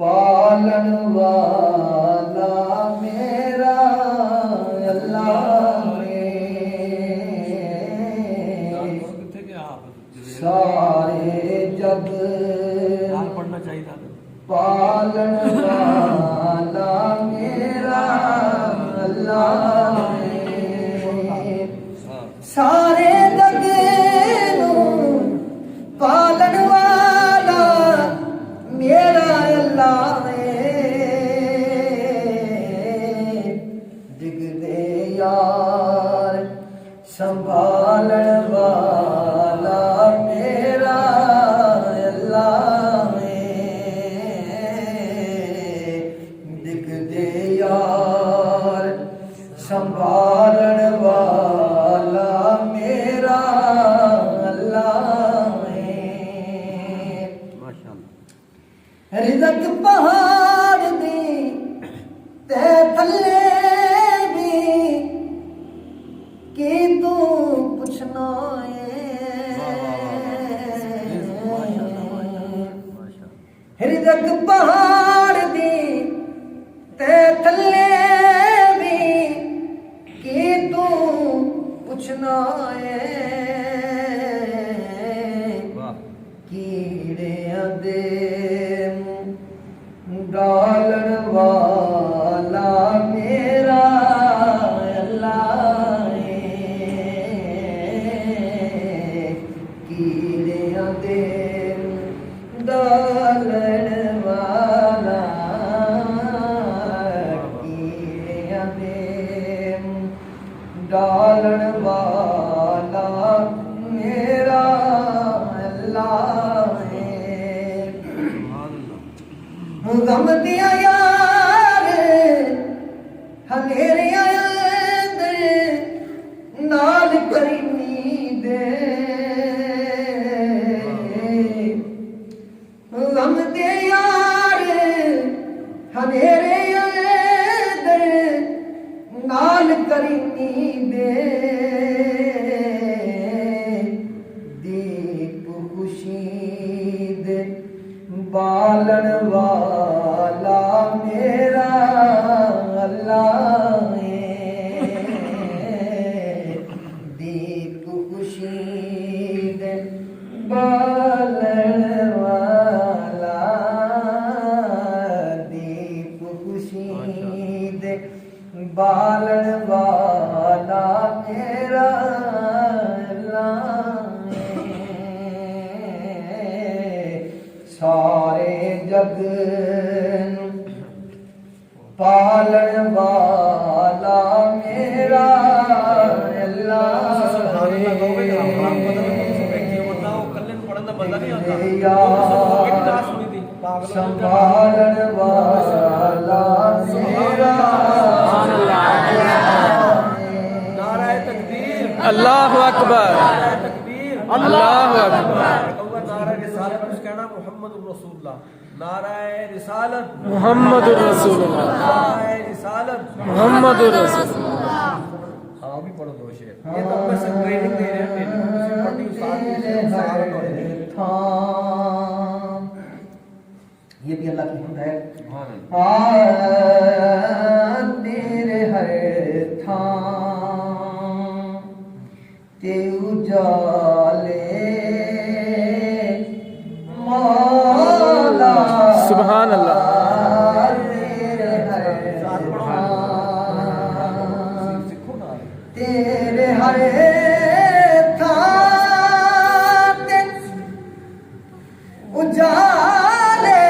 पालन वाला मेरा अल्लाह सारे जग पढ़ना चाहिए था। पालन वाला मेरा अल्लाह सारे जग पालन वाला मेरा अल्लाह दिखदे यार संभालन वाला मेरा अल्लाह दिखदे यार संभालन वाला मेरा अल्लाह रिज़्क़ पहाड़ दी ते थल्ले भी की तू पुछना रिज़्क़ पहाड़ दी ते थल्ले भी की तू पुछना कीड़ियां दे डालन वाला मेरा अल्लाह कीड़ियां दे डालन वाला कीड़ियां दे डालन वाला मेरा अल्लाह गम दिया यार हनेरे अंदर नाल करीमी दे गम दिया यार हनेरे अंदर नाल करीमी दे दीप खुशी दे बालन वाला मेरा अल्लाह दीप खुशी दे बालन वाला दीप खुशी दे बालन वाला मेरा अल्लाह सारे जग पालन वाला मेरा अल्लाह संभालन वाला मेरा नाराए तकबीर अल्लाहु अकबर अल्लाहु अकबर नाराए रिसालत मुहम्मदुर रसूलुल्लाह नाराए रिसालत मुहम्मदुर रसूलुल्लाह। हाँ भी पढ़ो दो शेर ये तो बस ट्रेनिंग दे रहे हैं पढ़नी ये भी अल्लाह की हुक्म है तेरे हर थां ते उजाले मौला सुभान अल्लाह तेरे हर थां ते उजाले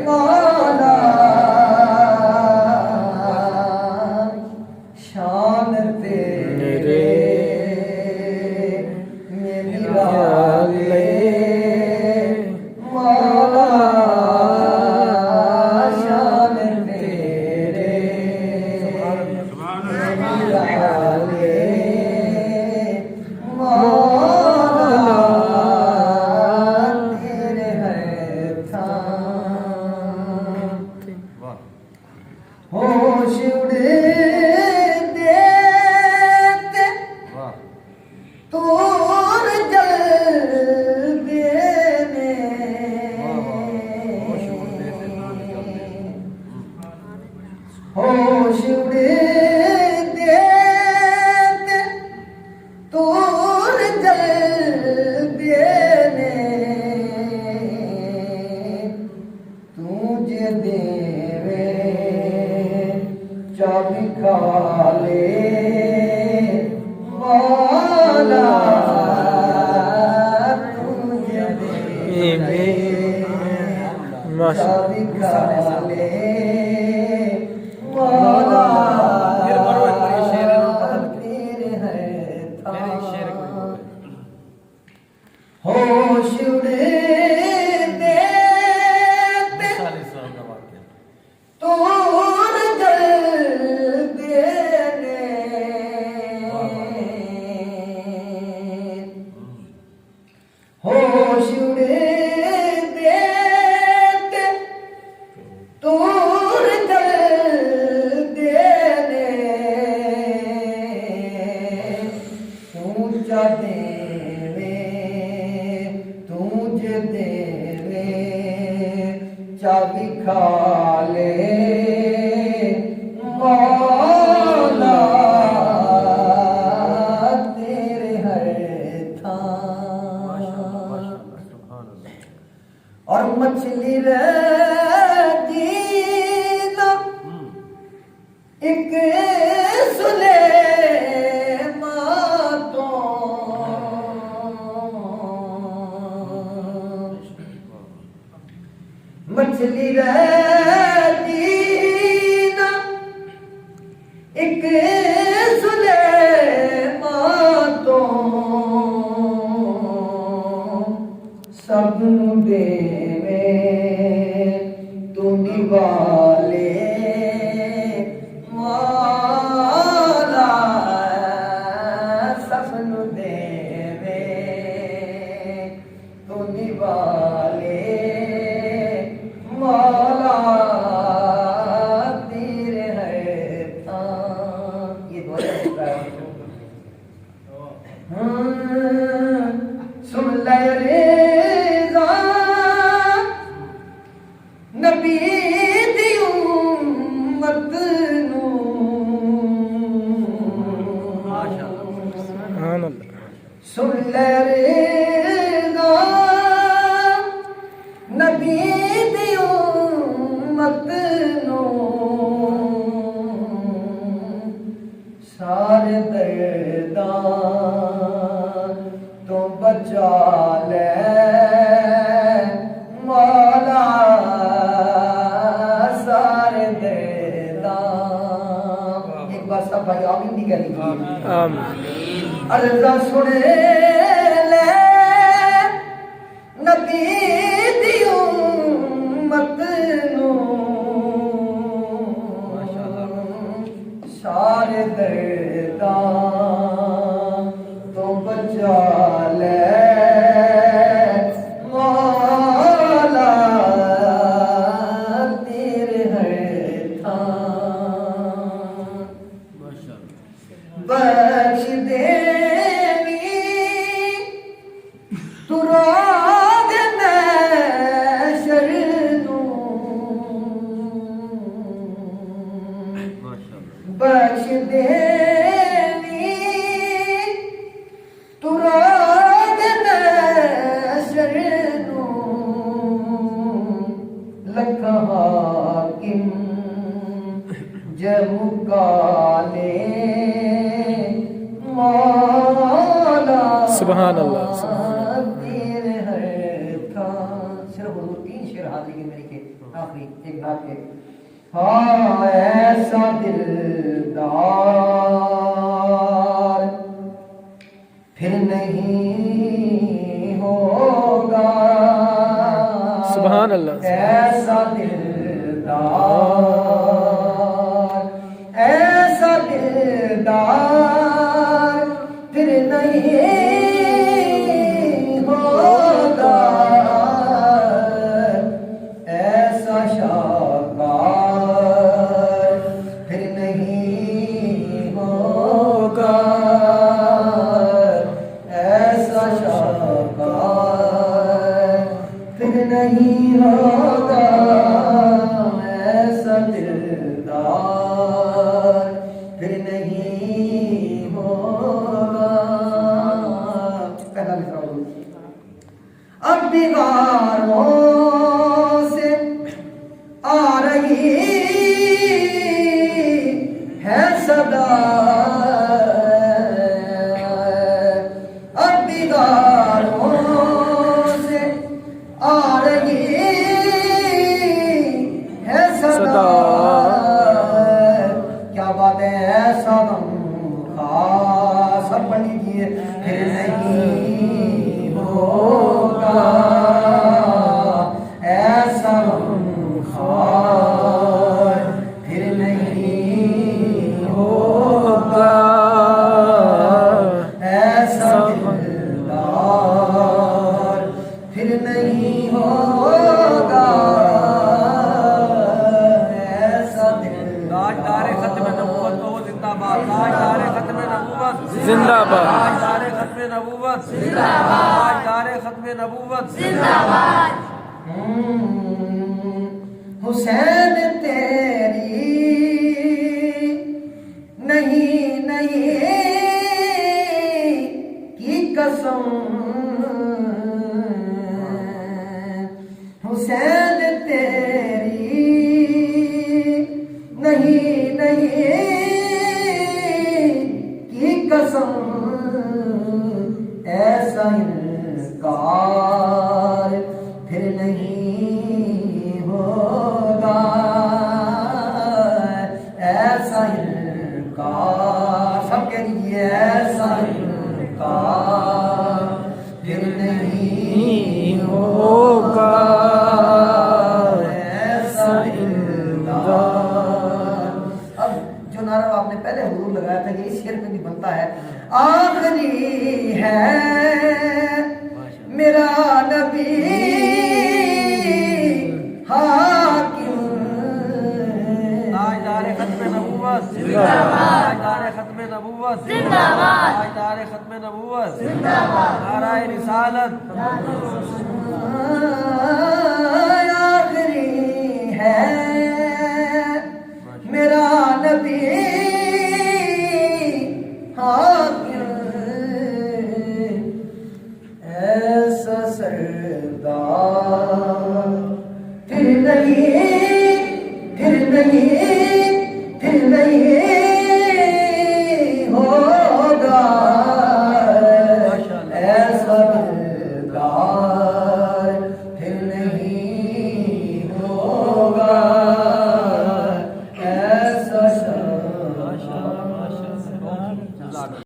मौला शान तेरे माशाअल्लाह। चाबिखाले मौला फिर मरो एक बार ये शेर है ना, पता लगे। तेरे है मेरे एक शेर कोई बोल। होश उड़े दे मूसा अलैहिस्सलाम का वाक़या। तोर जल देने होश उड़े दे तोर जल देने ऊंचा देवे तुझ देवे चाबिखाले मौला तेरे हर माशाअल्लाह, थां माशाअल्लाह, सुभान अल्लाह। और मछली रहती ना एक सुले मातो मछली रहती ना एक सुले मातो सब देवे तू निवाले मौला सब देवे तू निवाले मौला तेरे है थां। ये दुआ सुन ले रेज़ा नबी दी उम्मत नू सुभान अल्लाह। सुन ले रेज़ा नबी दी उम्मत नू सारे दर्दां तो बचा ले मौला सारे दर्दां। एक बार सब भाई आमीन भी कह लीजिए। आमीन। अर्ज़ा सुने ले नबी दी उम्मत नू सारे दर्दां तो बचा ले मौला तेरे हर थां बख्श देवी तू राग महशर नू बख्श देवी तू राग महशर नू लखा हाकिम जमुकाले मौला सुभान अल्लाह। तेरे हर थां। सिर्फ वो 3 शेर हाजिर के मेरे के आखिरी एक बात के। हाँ ऐसा दिलदार फिर नहीं होगा सुभान अल्लाह। ऐसा दिलदार ऐसा दिलदार फिर नहीं होगा ऐसा शाकार फिर नहीं होगा ऐसा शाकार फिर नहीं होगा ऐसा दिलदार फिर नहीं होगा। पहला मिसरा बोलो। अब दीवारों से आ रही है सदा अब दीवारों से आ रही है सदा। सदा। क्या बात है, ऐसा गम खास पढ़ लीजिए, फिर नहीं होगा ऐसा गम खास, फिर नहीं होगा ऐसा दिलदार, फिर नहीं होगा ऐसा दिलदार। ताजदारे खत्म नबूवत को जिंदाबाद, ताजदारे खत्म नबूवत जिंदाबाद। ताजदारे खत्म नबूवत जिंदाबाद, ताजदारे खत्म नबूवत जिंदाबाद। हुसैन तेरी नहीं नहीं की कसम, हुसैन तेरी नहीं नहीं की कसम, ऐसा इनकार फिर नहीं होगा ऐसा इनकार। सब कह दीजिए, ऐसा इनकार फिर नहीं होगा ऐसा इनकार। अब जो नारा आपने पहले हुजूर लगाया था, ये इस शेर में भी बनता है। आखिरी है मेरा नबी हाकिम, ताजदारे खत्म नबूवत जिंदाबाद, ताजदारे खत्म नबूवत जिंदाबाद, ताजदारे खत्म नबूवत जिंदाबाद, नाराए रिसालत